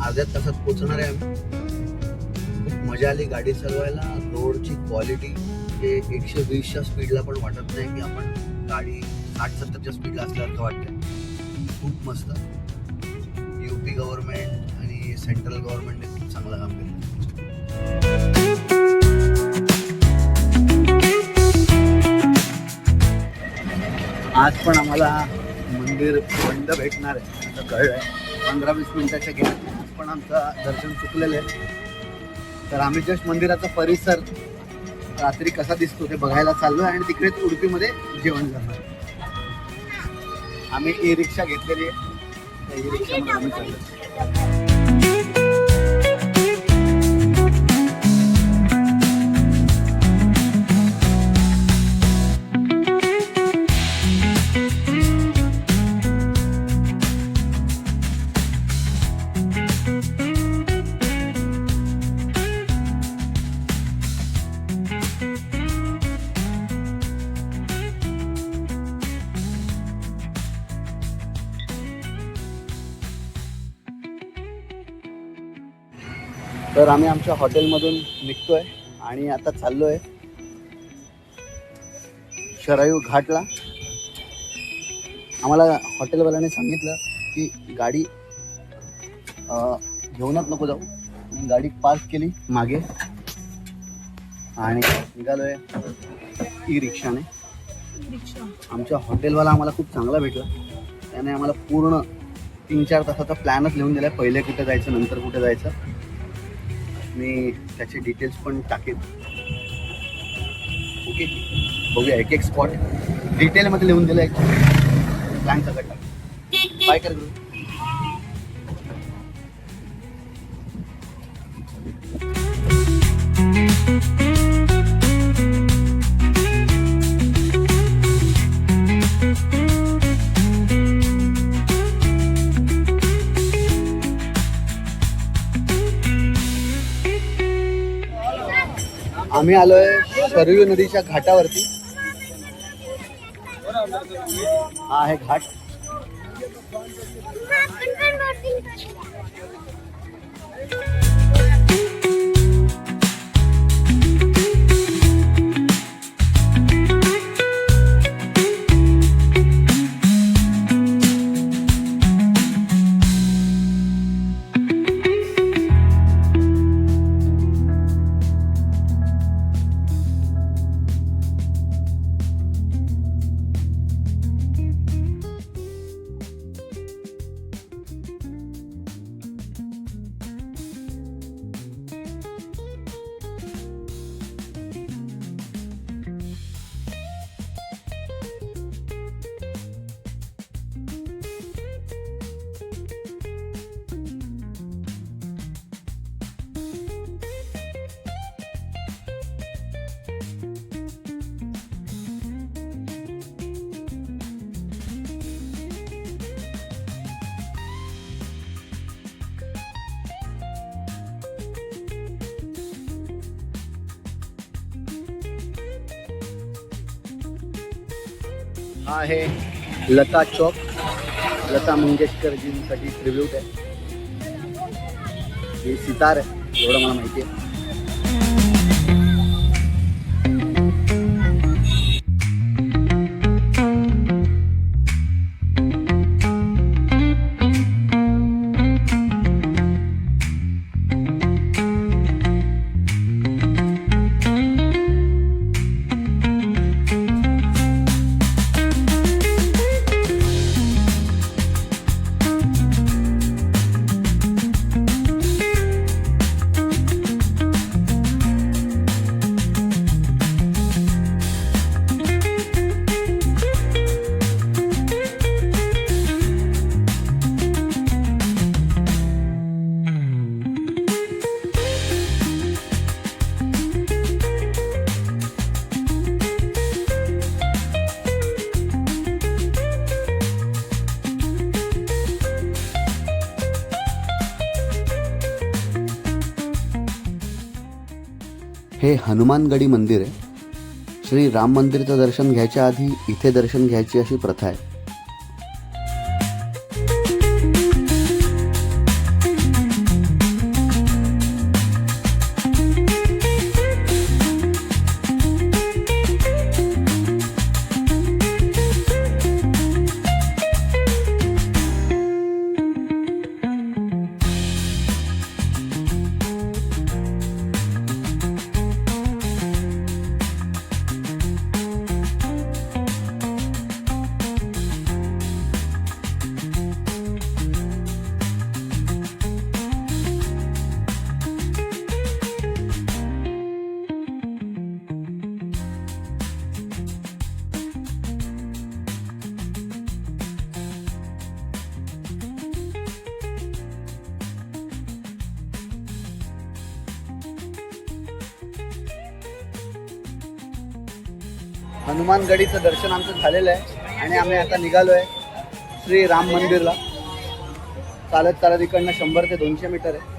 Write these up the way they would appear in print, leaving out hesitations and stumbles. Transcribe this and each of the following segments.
अर्ध्या तासात पोहोचणार आहे आम्ही. खूप मजा आली गाडी चालवायला. रोडची क्वालिटी हे 120च्या स्पीडला पण वाटत नाही की आपण गाडी 60-70च्या स्पीडला असल्यासारखं वाटतं. खूप मस्त. यूपी गव्हर्नमेंट आणि सेंट्रल गव्हर्नमेंटने खूप चांगलं काम केलं. आज पण आम्हाला मंदिर बंद भेटणार आहे असं कळलं आहे. 15-20 मिनिटाच्या गेट पण आमचं दर्शन चुकलेलं आहे. तर आम्ही जस्ट मंदिराचा परिसर रात्री कसा दिसतो ते बघायला चाललो आहे आणि तिकडेच उडपीमध्ये जेवण करणार. आम्ही ई रिक्षा घेतलेली आहे. ई रिक्षामध्ये आम्ही चाललो. तर आम्ही आमच्या हॉटेलमधून निघतोय आणि आता चाललोय शरायू घाटला. आम्हाला हॉटेलवाल्याने सांगितलं की गाडी घेऊनच नको जाऊ. गाडी पार्क केली मागे आणि निघालोय ई रिक्षाने. आमच्या हॉटेलवाला आम्हाला खूप चांगला भेटला. त्याने आम्हाला पूर्ण 3-4 तासाचा प्लॅनच लिहून दिला. पहिले कुठे जायचं, नंतर कुठे जायचं. मी त्याचे डिटेल्स पण टाकेन. ओके, बघूया एक स्पॉट डिटेलमध्ये लिहून दिलं. एक प्लॅन सगळं टाक. बाय कर. आम्ही आलोय शरयू नदीच्या घाटावरती. हा आहे घाट. हा आहे लता चौक. लता मंगेशकरजींसाठी ट्रिब्यूट आहे. हे सितार आहे एवढं मला माहिती आहे. हे हनुमानगडी मंदिर आहे. श्री राम मंदिरचं दर्शन घ्यायच्या आधी इथे दर्शन घ्यायची अशी प्रथा आहे. हनुमानगडीचं दर्शन आमचं झालेलं आहे आणि आम्ही आता निघालोय श्री राम मंदिरला. चालत चालत इकडनं 100 ते 200 मीटर आहे.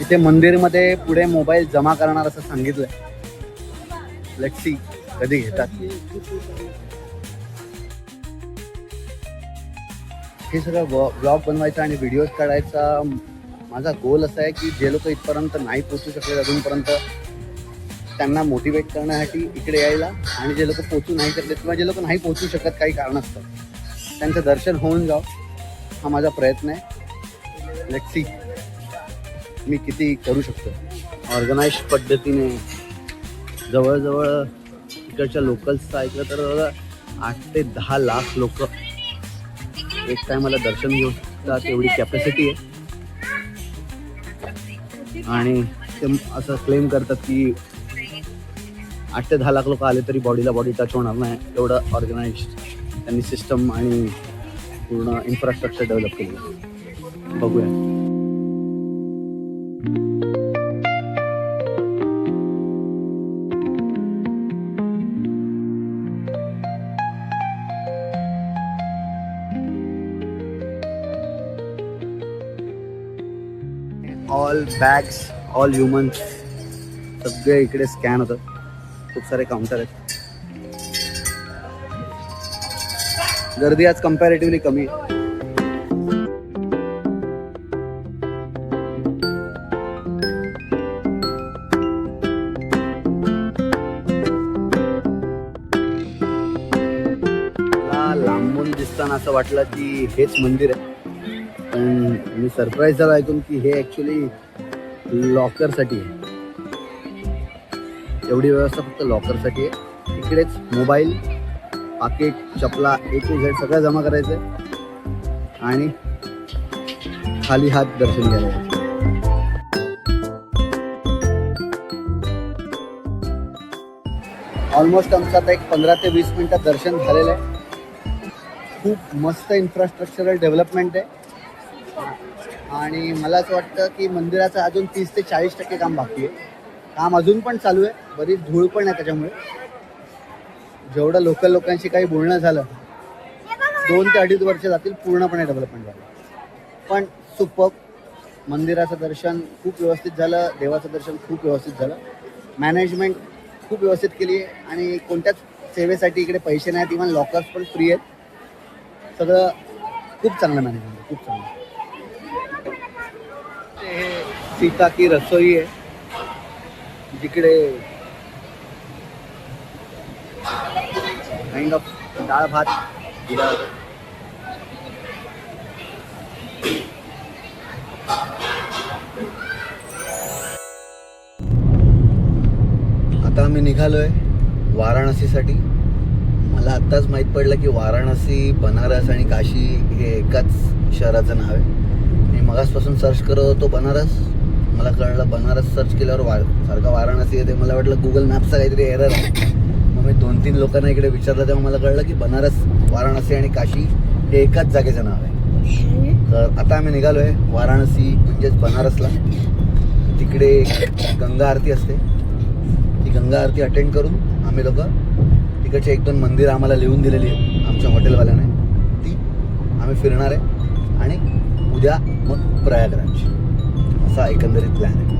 इथे मंदिरमध्ये पुढे मोबाईल जमा करणार असं सांगितलंय. लेट्स सी कधी घेतात. हे सगळं ब्लॉग बनवायचा आणि व्हिडिओज काढायचा माझा गोल असा आहे की जे लोक इथपर्यंत नाही पोहोचू शकले अजूनपर्यंत त्यांना मोटिवेट करण्यासाठी इकडे यायला, आणि जे लोक पोहोचू नाही शकले किंवा जे लोक नाही पोहोचू शकत काही कारणास्तव त्यांचं दर्शन होऊन जावं हा माझा प्रयत्न आहे. लेट्स सी मी किती करू शकतो. ऑर्गनाइज पद्धतीने जवळजवळ इकडच्या लोकल्सचं ऐकलं तर 8 ते 10 लाख लोक एक टायमाला दर्शन घेऊ शकतात एवढी कॅपॅसिटी आहे. आणि ते असं क्लेम करतात की 8 ते 10 लाख लोक आले तरी बॉडीला बॉडी टच होणार नाही, एवढं ऑर्गनाइज त्यांनी सिस्टम आणि पूर्ण इन्फ्रास्ट्रक्चर डेव्हलप केलं. बघूया. ऑल बॅग्स, ऑल ह्युमन्स सगळे इकडे स्कॅन होतात. खूप सारे काउंटर आहेत. गर्दी आज कम्पॅरेटिव्हली कमी आहे. लांबून दिसताना असं वाटलं की हेच मंदिर आहे, पण मी सरप्राईज झालो ऐकून की हे ॲक्च्युली लॉकरसाठी आहे. एवढी व्यवस्था फक्त लॉकरसाठी आहे. इकडेच मोबाईल, पाकिट, चपला A to Z सगळं जमा करायचं आहे आणि खाली हात दर्शन घ्यायचं. ऑलमोस्ट आमचं आता एक 15 ते 20 मिनिटात दर्शन झालेलं आहे. खूप मस्त इन्फ्रास्ट्रक्चरल डेव्हलपमेंट आहे आणि मला असं वाटतं की मंदिराचं अजून 30 ते 40% काम बाकी आहे. काम अजून पण चालू आहे, बरीच धूळ पण आहे. त्याच्यामुळे जेवढं लोकल लोकांशी काही बोलणं झालं 2 ते 2.5 वर्ष जातील पूर्णपणे डेव्हलपमेंट झालं. पण सुपर. मंदिराचं दर्शन खूप व्यवस्थित झालं, देवाचं दर्शन खूप व्यवस्थित झालं, मॅनेजमेंट खूप व्यवस्थित केली आहे आणि कोणत्याच सेवेसाठी इकडे पैसे नाहीत. इव्हन लॉकर्स पण फ्री आहेत. सगळं खूप चांगलं मॅनेजमेंट, खूप चांगलं. हे सीता की रसोई आहे जिकडे काइंड ऑफ डाळ भात दिला. आता आम्ही निघालोय वाराणसीसाठी. मला आत्ताच माहीत पडलं की वाराणसी, बनारस आणि काशी हे एकाच शहराचं नाव आहे. मी मगासपासून सर्च करत होतो बनारस, मला कळलं बनारस सर्च केल्यावर सारखं वाराणसी येते. मला वाटलं गुगल मॅपचा काहीतरी एरर आहे. मग मी 2-3 लोकांना इकडे विचारलं तेव्हा मला कळलं की बनारस, वाराणसी आणि काशी हे एकाच जागेचं नाव आहे. तर आता आम्ही निघालो आहे वाराणसी म्हणजेच बनारसला. तिकडे गंगा आरती असते, ती गंगा आरती अटेंड करून आम्ही लोक तिकडचे 1-2 मंदिरं आम्हाला लिहून दिलेली आहेत आमच्या हॉटेलवाल्याने, ती आम्ही फिरणार आहे आणि उद्या मग प्रयागराज, असा एकंदरीत प्लॅन आहे.